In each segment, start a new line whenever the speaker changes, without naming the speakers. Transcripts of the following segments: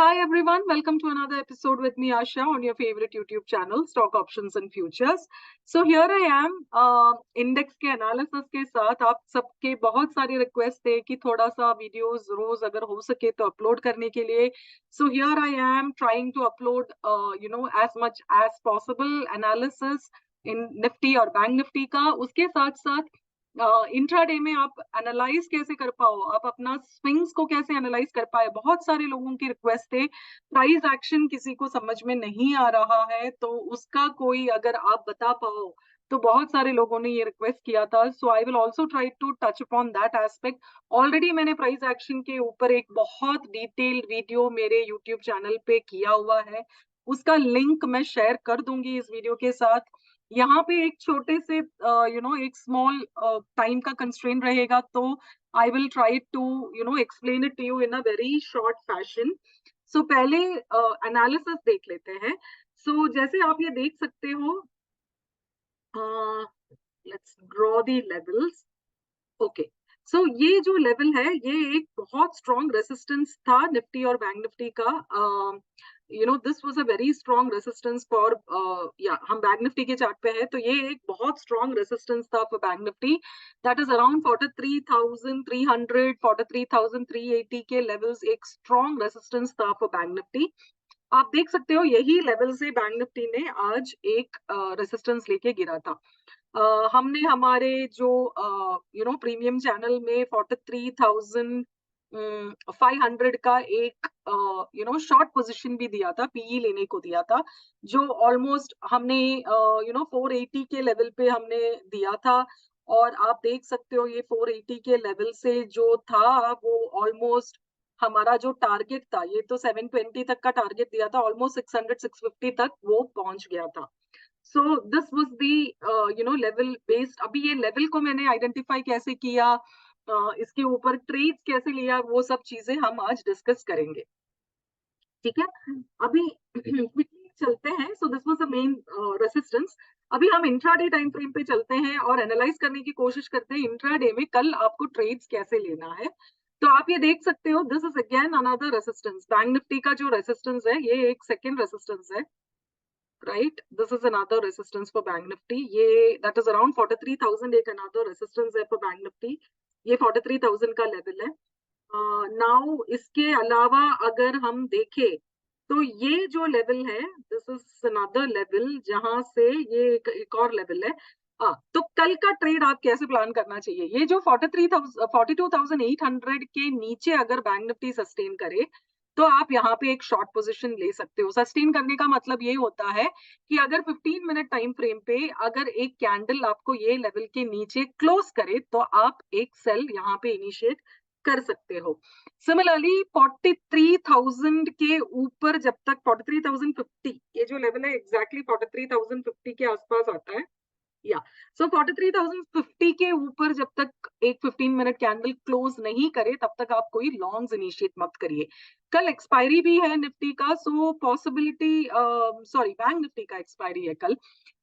Hi everyone, welcome to another episode with me Asha on your favorite YouTube channel Stock Options and Futures. So here I am index के analysis के साथ। आप सबके बहुत सारे request थे कि थोड़ा सा वीडियोस रोज अगर हो सके तो अपलोड करने के लिए। So here I am trying to upload as much as possible analysis in Nifty और बैंक निफ्टी का। उसके साथ साथ इंट्राडे में आप एनालाइज कैसे कर पाओ, आप अपना स्विंग्स को कैसे एनालाइज कर पाए। बहुत सारे लोगों की रिक्वेस्ट थे, प्राइस एक्शन किसी को समझ में नहीं आ रहा है तो उसका कोई अगर आप बता पाओ तो बहुत सारे लोगों ने ये रिक्वेस्ट किया था। So I will also try to touch upon that aspect. Already मैंने प्राइस एक्शन के ऊपर एक बहुत डिटेल्ड वीडियो मेरे यूट्यूब चैनल पे किया हुआ है, उसका लिंक मैं शेयर कर दूंगी इस वीडियो के साथ। यहाँ पे एक छोटे से एक स्मॉल टाइम का कंस्ट्रेंट रहेगा तो I will try to explain it to you in a very short fashion. So पहले एनालिसिस देख लेते हैं। सो जैसे आप ये देख सकते हो, let's draw the levels. Okay, so ये जो लेवल है ये एक बहुत स्ट्रॉन्ग रेसिस्टेंस था निफ्टी और बैंक निफ्टी का। This was a very strong resistance for या हम बैंक निफ्टी के चार्ट पे है तो ये एक बहुत स्ट्रॉन्ग रेसिस्टेंस था for bank Nifty. That is around 43,300 43,380 के लेवल्स एक स्ट्रॉन्ग रेसिस्टेंस था फॉर बैंक निफ्टी। आप देख सकते हो यही लेवल से बैंक निफ्टी ने आज एक रेसिस्टेंस लेके गिरा था। हमने हमारे जो प्रीमियम चैनल में 43,500 का एक शॉर्ट पोजीशन भी दिया था, पीई लेने को दिया था, जो ऑलमोस्ट हमने 480 के लेवल पे हमने दिया था। और आप देख सकते हो ये 480 के लेवल से जो था वो ऑलमोस्ट हमारा जो टारगेट था, ये तो 720 तक का टारगेट दिया था, ऑलमोस्ट 600 650 तक वो पहुंच गया था। So this was the level based. अभी ये लेवल को मैंने आइडेंटिफाई कैसे किया, इसके ऊपर ट्रेड्स कैसे लिया, वो सब चीजें हम आज डिस्कस करेंगे, ठीक है। अभी क्विकली चलते हैं। So this was the main resistance. अभी हम इंट्राडे टाइम फ्रेम पे चलते हैं और एनालाइज करने की कोशिश करते हैं इंट्राडे में कल आपको ट्रेड्स कैसे लेना है। तो आप ये देख सकते हो, this is again another resistance. Bank Nifty का जो रेसिस्टेंस है ये एक सेकेंड रेसिस्टेंस है, right. This is another resistance for bank Nifty. ये दैट इज अराउंड 43,000 एक अनदर रेसिस्टेंस है फॉर बैंक निफ्टी। ये 43,000 का लेवल है। नाउ इसके अलावा अगर हम देखें तो ये जो लेवल है, दिस इज अनदर लेवल जहां से ये एक और लेवल है। तो कल का ट्रेड आप कैसे प्लान करना चाहिए, ये जो 42,800 के नीचे अगर बैंक निफ्टी सस्टेन करे तो आप यहाँ पे एक शॉर्ट पोजीशन ले सकते हो। सस्टेन करने का मतलब ये होता है कि अगर 15 मिनट टाइम फ्रेम पे अगर एक कैंडल आपको ये लेवल के नीचे क्लोज करे तो आप एक सेल यहाँ पे इनिशिएट कर सकते हो। सिमिलरली 43,000 के ऊपर जब तक 43,050 ये जो लेवल है एग्जैक्टली 43,050 के आसपास आता है, या सो 43,050 के ऊपर जब तक एक 15 मिनट कैंडल क्लोज नहीं करे तब तक आप कोई लॉन्ग्स इनिशिएट मत करिए। कल एक्सपायरी भी है निफ्टी का, सो पॉसिबिलिटी, सॉरी बैंक निफ्टी का एक्सपायरी है कल।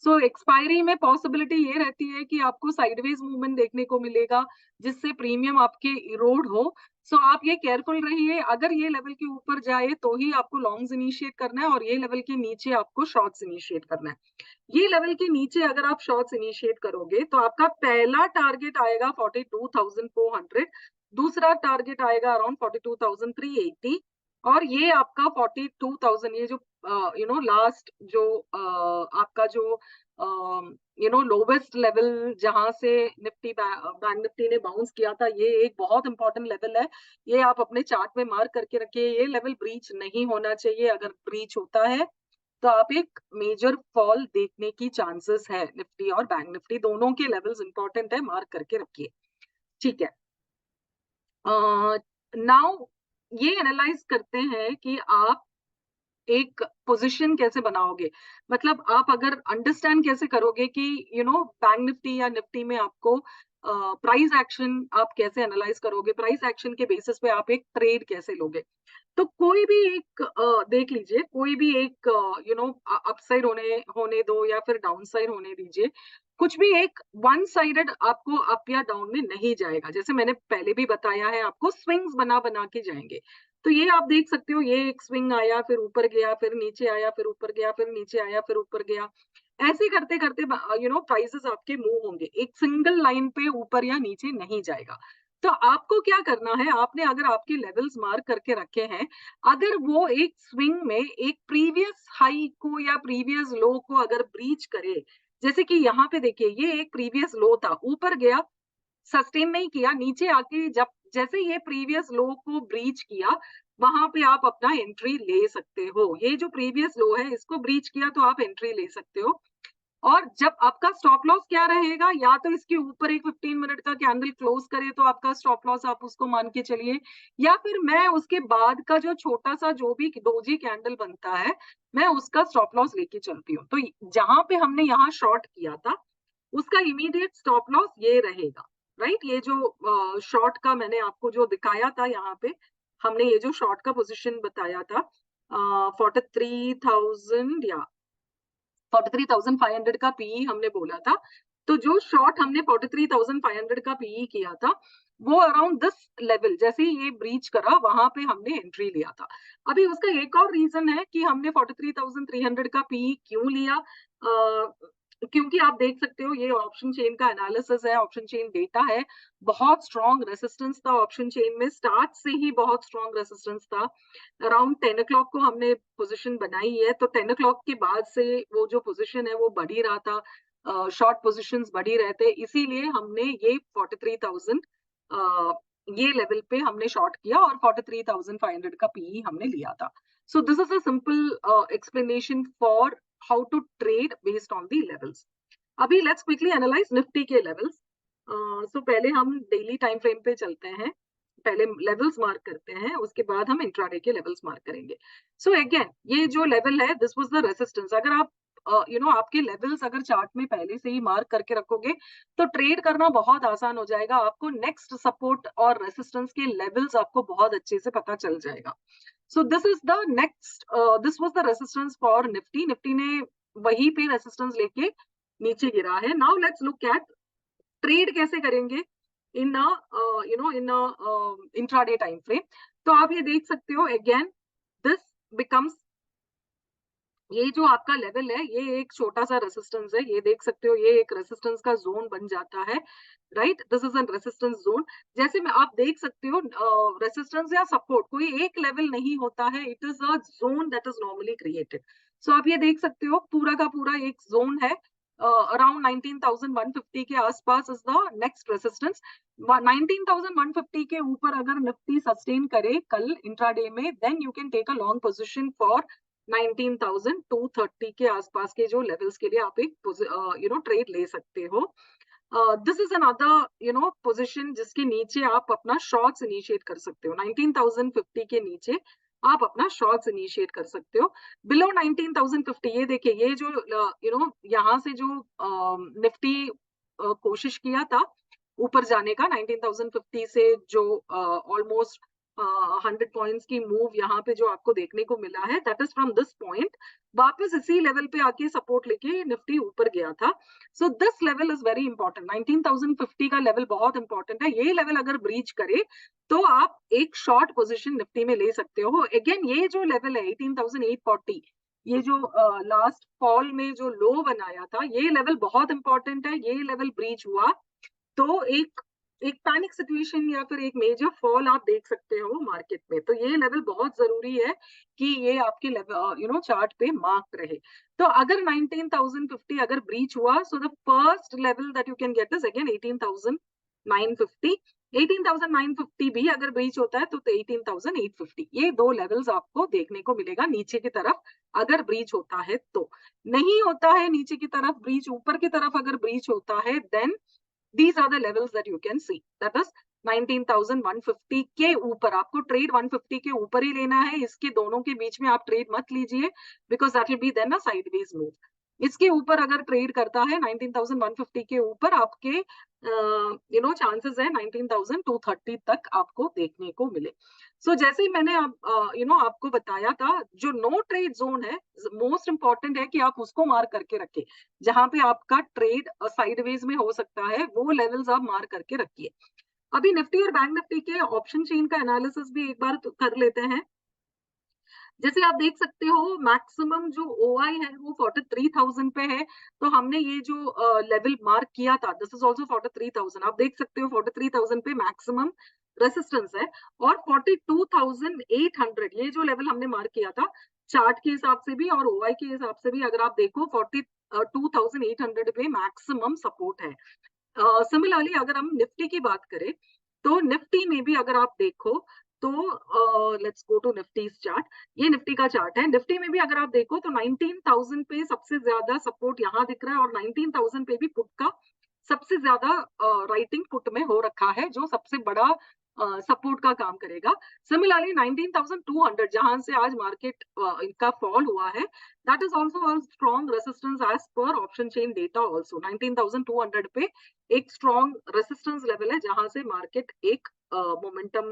सो एक्सपायरी में पॉसिबिलिटी ये रहती है कि आपको साइडवेज मूवमेंट देखने को मिलेगा जिससे प्रीमियम आपके इरोड हो। सो आप ये केयरफुल रहिए, अगर ये लेवल के ऊपर जाए तो ही आपको लॉन्ग्स इनिशिएट करना है और ये लेवल के नीचे आपको शॉर्ट्स इनिशिएट करना है। ये लेवल के नीचे अगर आप शॉर्ट्स इनिशिएट करोगे तो आपका पहला टारगेट आएगा 42,400, दूसरा टारगेट आएगा अराउंड 42,380 और ये आपका 42,000, ये जो लास्ट जो आपका जो लोवेस्ट लेवल जहां से निफ्टी बैंक निफ्टी ने बाउंस किया था, ये एक बहुत इंपॉर्टेंट लेवल है। ये आप अपने चार्ट में मार्क करके रखिए, ये लेवल ब्रीच नहीं होना चाहिए। अगर ब्रीच होता है तो आप एक मेजर फॉल देखने की चांसेस है। निफ्टी और बैंक निफ्टी दोनों के लेवल्स इंपॉर्टेंट है, मार्क करके रखिए, ठीक है। नाउ ये एनालाइज करते हैं कि आप एक पोजीशन कैसे बनाओगे। मतलब आप अगर अंडरस्टैंड कैसे करोगे कि बैंक निफ्टी या निफ्टी में आपको प्राइस एक्शन आप कैसे एनालाइज करोगे, प्राइस एक्शन के बेसिस पे आप एक ट्रेड कैसे लोगे। तो कोई भी एक देख लीजिए, कोई भी एक अपसाइड होने होने दो या फिर डाउन साइड होने दीजिए, कुछ भी एक वन साइडेड आपको अप या डाउन में नहीं जाएगा। जैसे मैंने पहले भी बताया है, आपको स्विंग्स बना बना के जाएंगे। तो ये आप देख सकते हो, ये एक स्विंग आया, फिर ऊपर गया, फिर नीचे आया, फिर ऊपर गया, फिर नीचे आया, फिर ऊपर गया। ऐसे करते करते प्राइसेस आपके मूव होंगे, एक सिंगल लाइन पे ऊपर या नीचे नहीं जाएगा। तो आपको क्या करना है, आपने अगर आपके लेवल्स मार्क करके रखे हैं, अगर वो एक स्विंग में एक प्रीवियस हाई को या प्रीवियस लो को अगर ब्रीच करे, जैसे कि यहाँ पे देखिए ये एक प्रीवियस लो था, ऊपर गया, सस्टेन नहीं किया, नीचे आके जब जैसे ये प्रीवियस लो को ब्रीच किया, वहां पे आप अपना एंट्री ले सकते हो। ये जो प्रीवियस लो है इसको ब्रीच किया तो आप एंट्री ले सकते हो। और जब आपका स्टॉप लॉस क्या रहेगा, या तो इसके ऊपर एक 15 मिनट का कैंडल क्लोज करे तो आपका स्टॉप लॉस आप उसको मान के चलिए, या फिर मैं उसके बाद का जो छोटा सा जो भी डोजी कैंडल बनता है, मैं उसका स्टॉप लॉस लेके चलती हूँ। तो जहां पे हमने यहाँ शॉर्ट किया था, उसका इमीडिएट स्टॉप लॉस ये रहेगा, राइट। ये जो शॉर्ट का मैंने आपको जो दिखाया था, यहाँ पे हमने ये जो शॉर्ट का पोजीशन बताया था 43,000 या 43,500 का पीई हमने बोला था। तो जो शॉर्ट हमने 43,500 का पीई किया था, वो अराउंड दिस लेवल जैसे ही ये ब्रीच करा, वहां पे हमने एंट्री लिया था। अभी उसका एक और रीजन है कि हमने 43,300 का पीई क्यों लिया, क्योंकि आप देख सकते हो ये ऑप्शन चेन का एनालिसिस है, ऑप्शन चेन डेटा है। बहुत स्ट्रॉन्ग रेसिस्टेंस था ऑप्शन चेन में, स्टार्ट से ही बहुत स्ट्रॉन्ग रेसिस्टेंस था। अराउंड 10 o'clock को हमने पोजीशन बनाई है, तो 10 o'clock के बाद से वो जो पोजीशन है वो बढ़ ही रहा था, शॉर्ट पोजीशंस बढ़ ही रहे थे, इसीलिए हमने ये 43,000 ये लेवल पे हमने शॉर्ट किया और 43,500 का पीई हमने लिया था। So this is a simple explanation for how to trade based on the levels. अभी लेट्स क्विकली एनालाइज निफ्टी के लेवल्स। सो पहले हम डेली टाइम फ्रेम पे चलते हैं, पहले लेवल्स मार्क करते हैं, उसके बाद हम इंट्राडे के लेवल्स मार्क करेंगे। सो अगेन ये जो लेवल है, दिस वाज द रेजिस्टेंस। अगर आप आपके लेवल्स अगर चार्ट में पहले से ही मार्क करके रखोगे, तो ट्रेड करना बहुत आसान हो जाएगा। आपको नेक्स्ट सपोर्ट और रेजिस्टेंस के लेवल्स आपको बहुत अच्छे से पता चल जाएगा। सो this is the next, this was the resistance for Nifty. Nifty ने वही पे रेजिस्टेंस लेके नीचे गिरा है। Now let's look at trade कैसे करेंगे इन इन इंट्राडे टाइम फ्रेम। तो आप ये देख सकते हो, अगेन दिस बिकम्स, ये जो आपका लेवल है ये एक छोटा सा रेसिस्टेंस है, ये देख सकते हो, ये एक रेसिस्टेंस का जोन बन जाता है, right. This is an resistance zone. जैसे में आप देख सकते हो, रेसिस्टेंस या सपोर्ट कोई एक लेवल नहीं होता है, it is a zone that is normally created. So आप ये देख सकते हो, पूरा का पूरा एक जोन है, अराउंड 19,150 के आसपास इज द नेक्स्ट रेसिस्टेंस। 19,150 के ऊपर अगर निफ्टी सस्टेन करे कल इंट्राडे में, then you can take a long position for 19,230 के आसपास के जो लेवल्स के लिए आप एक ट्रेड ले सकते हो। दिस इज अनदर पोजीशन जिसके नीचे आप अपना शॉर्ट्स इनिशिएट कर सकते हो। 19,050 के नीचे आप अपना शॉर्ट्स इनिशिएट कर सकते हो। बिलो 19,050, ये देखिए, ये जो यहाँ से जो निफ्टी कोशिश किया था ऊपर जाने का 19,050 से, जो ऑलमोस्ट 100 पॉइंट्स की मूव यहाँ पे जो आपको देखने को मिला है, that is from this point वापस इसी लेवल पे आके सपोर्ट लेके निफ्टी ऊपर गया था। So this level is very important. 19,050 का लेवल बहुत इंपॉर्टेंट है। ये लेवल अगर ब्रीच करे तो आप एक शॉर्ट पोजीशन निफ्टी में ले सकते हो। अगेन ये जो लेवल है 18,840, ये जो लास्ट फॉल में जो लो बनाया था, ये लेवल बहुत इंपॉर्टेंट है। ये लेवल ब्रीच हुआ तो एक एक पैनिक सिचुएशन या फिर एक मेजर फॉल आप देख सकते हो मार्केट में। तो ये लेवल बहुत जरूरी है कि ये आपके लेवल चार्ट पे मार्क रहे। तो अगर 19,050 अगर ब्रीच हुआ, so the first level that you can get is again 18,950। 18,950 भी अगर ब्रीच होता है तो 18,850, ये दो लेवल्स आपको देखने को मिलेगा नीचे की तरफ अगर ब्रीच होता है। तो नहीं होता है नीचे की तरफ ब्रीच, ऊपर की तरफ अगर ब्रीच होता है, then these are the levels that you can see, that is 19,150 के ऊपर आपको ट्रेड 150 के ऊपर ही लेना है। इसके दोनों के बीच में आप ट्रेड मत लीजिए, because that will be then a sideways move. इसके ऊपर अगर ट्रेड करता है 19,150 के ऊपर, आपके चांसेस है 19,230 तक आपको देखने को मिले। सो जैसे ही मैंने आपको बताया था, जो नो ट्रेड जोन है, मोस्ट इंपॉर्टेंट है कि आप उसको मार्क करके रखें। जहां पे आपका ट्रेड साइडवेज में हो सकता है, वो लेवल्स आप मार्क करके रखिए। अभी निफ्टी और बैंक निफ्टी के ऑप्शन चेन का एनालिसिस भी एक बार कर लेते हैं। जैसे आप देख सकते हो मैक्सिमम जो ओआई है वो 43,000 पे है। तो हमने ये जो लेवल मार्क किया था, दिस इज ऑल्सो 43,000, आप देख सकते हो 43,000 पे मैक्सिमम रेसिस्टेंस है। और 42,800 ये जो लेवल हमने मार्क किया था चार्ट के हिसाब से भी और ओआई के हिसाब से भी, अगर आप देखो 42,800 पे मैक्सिमम सपोर्ट है। सिमिलरली अगर हम निफ्टी की बात करें तो निफ्टी में भी अगर आप देखो तो let's go to Nifty chart. ये निफ्टी का चार्ट है। निफ्टी में भी अगर आप देखो तो 19,000 पे सबसे ज्यादा सपोर्ट यहाँ दिख रहा है और 19,000 पे भी पुट का सबसे ज्यादा राइटिंग पुट में हो रखा है, जो सबसे बड़ा सपोर्ट का काम करेगा। सिमिलरली 19,200 जहां से आज मार्केट इनका फॉल हुआ है, that is also a strong resistance as per option chain data. Also 19,200 पे एक स्ट्रॉन्ग रेसिस्टेंस लेवल है जहां से मार्केट एक मोमेंटम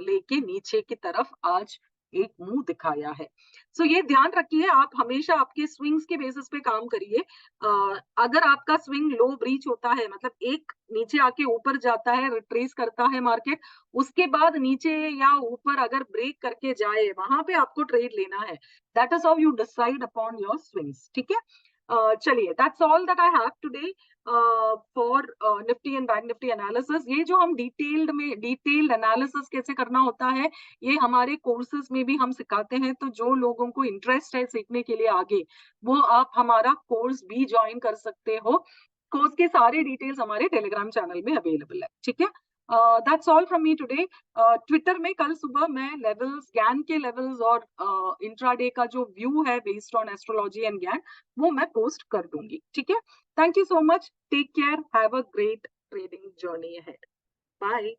लेके नीचे की तरफ आज एक मुंह दिखाया है। सो ये ध्यान रखिए, आप हमेशा आपके स्विंग्स के बेसिस पे काम करिए। अगर आपका स्विंग लो ब्रीच होता है, मतलब एक नीचे आके ऊपर जाता है, रिट्रेस करता है मार्केट, उसके बाद नीचे या ऊपर अगर ब्रेक करके जाए, वहां पे आपको ट्रेड लेना है। That is how you decide upon your swings. ठीक है, चलिए, that's all that I have today for Nifty and bank Nifty analysis. ये जो हम डिटेल्ड एनालिसिस कैसे करना होता है, ये हमारे कोर्सेज में भी हम सिखाते हैं। तो जो लोगों को इंटरेस्ट है सीखने के लिए आगे, वो आप हमारा कोर्स भी ज्वाइन कर सकते हो। कोर्स के सारे डिटेल्स हमारे टेलीग्राम चैनल में अवेलेबल है। ठीक है, that's all from me today. Twitter में कल सुबह मैं लेवल्स, ज्ञान के लेवल्स और इंट्राडे का जो व्यू है बेस्ड ऑन एस्ट्रोलॉजी एंड ज्ञान, वो मैं पोस्ट कर दूंगी। ठीक है, thank you so much, take care, have a great trading journey ahead, bye।